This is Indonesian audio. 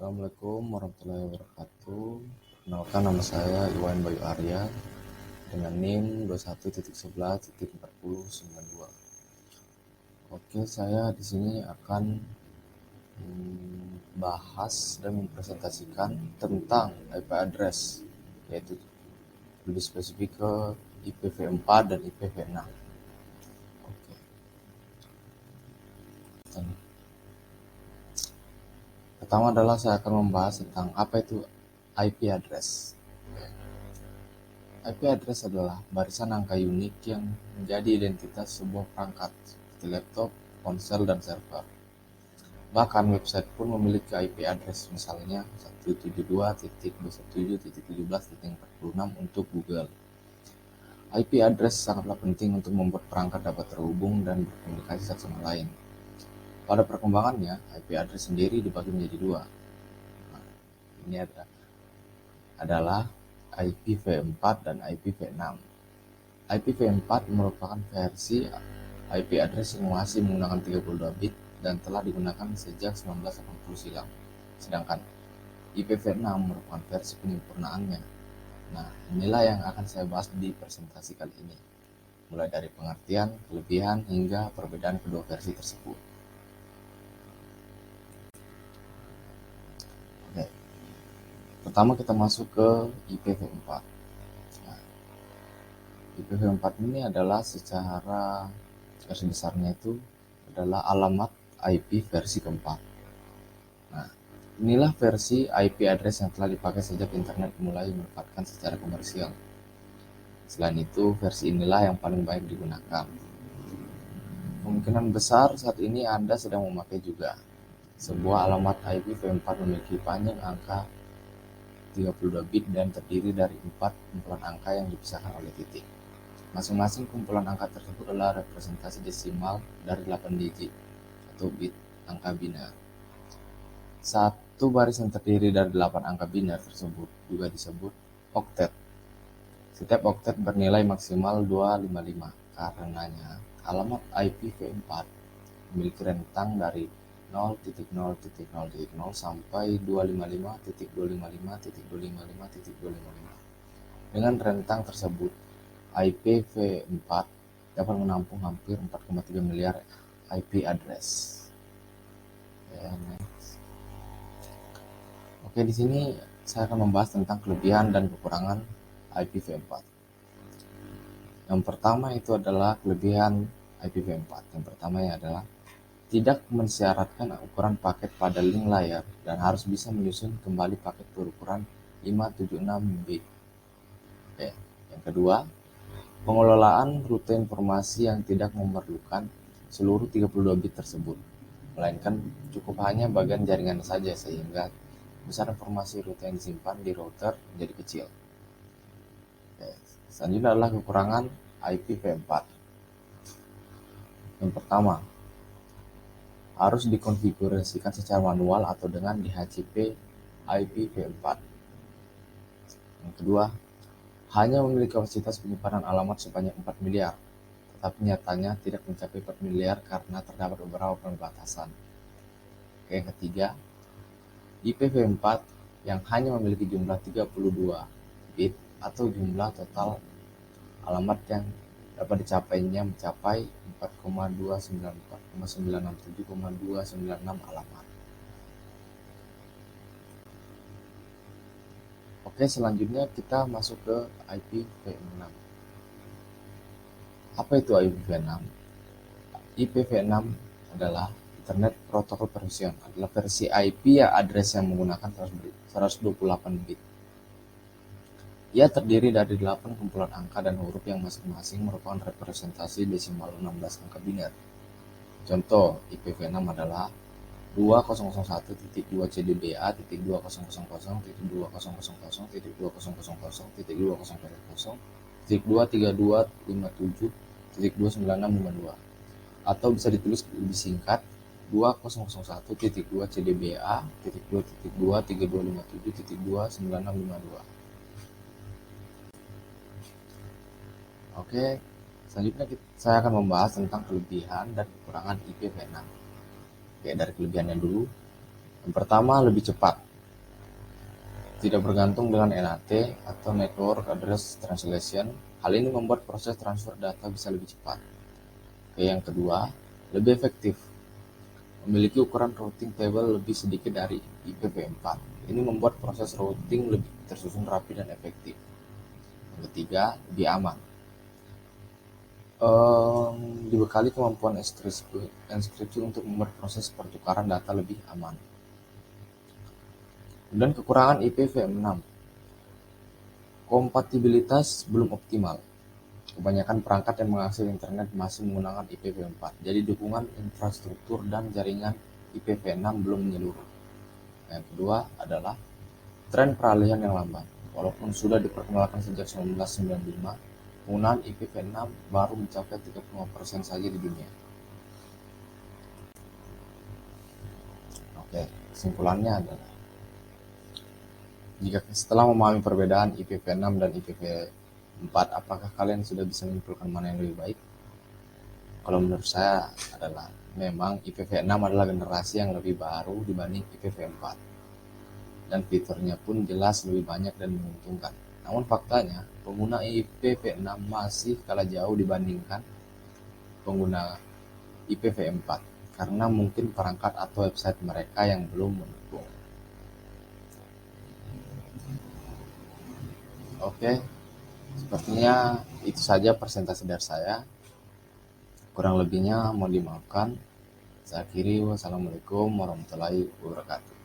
Assalamualaikum warahmatullahi wabarakatuh. Perkenalkan, nama saya Iwan Bayu Arya dengan NIM 21.11.4092. Oke, saya di sini akan bahas dan mempresentasikan tentang IP address, yaitu lebih spesifik ke IPv4 dan IPv6. Oke. Pertama adalah saya akan membahas tentang apa itu IP address. IP address adalah barisan angka unik yang menjadi identitas sebuah perangkat seperti laptop, ponsel, dan server. Bahkan website pun memiliki IP address, misalnya 172.217.17.46 untuk Google. IP address sangatlah penting untuk membuat perangkat dapat terhubung dan berkomunikasi satu sama lain. Pada perkembangannya, IP address sendiri dibagi menjadi dua. Ini adalah IPv4 dan IPv6. IPv4 merupakan versi IP address yang masih menggunakan 32 bit dan telah digunakan sejak 1980 silam. Sedangkan IPv6 merupakan versi penyempurnaannya. Nah, inilah yang akan saya bahas di presentasi kali ini, mulai dari pengertian, kelebihan, hingga perbedaan kedua versi tersebut. Oke. Pertama kita masuk ke IPv4. Nah, IPv4 ini adalah secara garis besarnya itu adalah alamat IP versi keempat. Nah, inilah versi IP address yang telah dipakai sejak internet mulai merupakan secara komersial. Selain itu, versi inilah yang paling baik digunakan. Kemungkinan besar saat ini Anda sedang memakai juga. Sebuah alamat IPv4 memiliki panjang angka 32 bit dan terdiri dari 4 kumpulan angka yang dipisahkan oleh titik. Masing-masing kumpulan angka tersebut adalah representasi desimal dari 8 digit atau bit angka biner. Satu barisan terdiri dari 8 angka biner tersebut juga disebut oktet. Setiap oktet bernilai maksimal 255. Karenanya, alamat IPv4 memiliki rentang dari 0.0.0.0 sampai 255.255.255.255. Dengan rentang tersebut, IPv4 dapat menampung hampir 4,3 miliar IP address. Oke, di sini saya akan membahas tentang kelebihan dan kekurangan IPv4. Yang pertama itu adalah kelebihan IPv4. Yang pertamanya adalah tidak mensyaratkan ukuran paket pada link layar dan harus bisa menyusun kembali paket berukuran 576 bit. Oke. Yang kedua, pengelolaan rute informasi yang tidak memerlukan seluruh 32 bit tersebut, melainkan cukup hanya bagian jaringan saja, sehingga besar informasi rute yang disimpan di router menjadi kecil. Oke. Selanjutnya adalah kekurangan IPv4. Yang pertama, harus dikonfigurasikan secara manual atau dengan DHCP IPv4. Yang kedua, hanya memiliki kapasitas penyimpanan alamat sebanyak 4 miliar, tetapi nyatanya tidak mencapai 4 miliar karena terdapat beberapa pembatasan. Oke, yang ketiga, IPv4 yang hanya memiliki jumlah 32 bit atau jumlah total alamat yang dapat dicapainya mencapai 4,294,967,296 alamat. Oke, selanjutnya kita masuk ke IPv6. Apa itu IPv6? IPv6 adalah Internet Protocol Version, adalah versi IP address yang menggunakan 128 bit. Ia terdiri dari 8 kumpulan angka dan huruf yang masing-masing merupakan representasi desimal 16 angka biner. Contoh IPv6 adalah 2001.2CDBA.2000.232.232.232.29652 atau bisa ditulis lebih singkat 2001.2CDBA.2.2.3257.29652. Oke, selanjutnya saya akan membahas tentang kelebihan dan kekurangan IPv6. Oke, dari kelebihannya dulu. Yang pertama, lebih cepat. tidak bergantung dengan NAT atau Network Address Translation. Hal ini membuat proses transfer data bisa lebih cepat. Oke, yang kedua, lebih efektif. Memiliki ukuran routing table lebih sedikit dari IPv4. Ini membuat proses routing lebih tersusun rapi dan efektif. Yang ketiga, lebih aman. Dibekali kemampuan enkripsi untuk membuat proses pertukaran data lebih aman. Dan kekurangan IPv6. Kompatibilitas belum optimal. Kebanyakan perangkat yang mengakses internet masih menggunakan IPv4, jadi dukungan infrastruktur dan jaringan IPv6 belum menyeluruh. Yang kedua adalah tren peralihan yang lambat. Walaupun sudah diperkenalkan sejak 1995, penggunaan IPv6 baru mencapai 35% saja di dunia. Oke, kesimpulannya adalah jika setelah memahami perbedaan IPv6 dan IPv4, apakah kalian sudah bisa menyimpulkan mana yang lebih baik? Kalau menurut saya adalah memang IPv6 adalah generasi yang lebih baru dibanding IPv4. Dan fiturnya pun jelas lebih banyak dan menguntungkan. Namun faktanya, pengguna IPv6 masih kalah jauh dibandingkan pengguna IPv4 karena mungkin perangkat atau website mereka yang belum mendukung. Oke, sepertinya itu saja presentasi dari saya. Kurang lebihnya mohon dimaafkan. Saya akhiri, wassalamualaikum warahmatullahi wabarakatuh.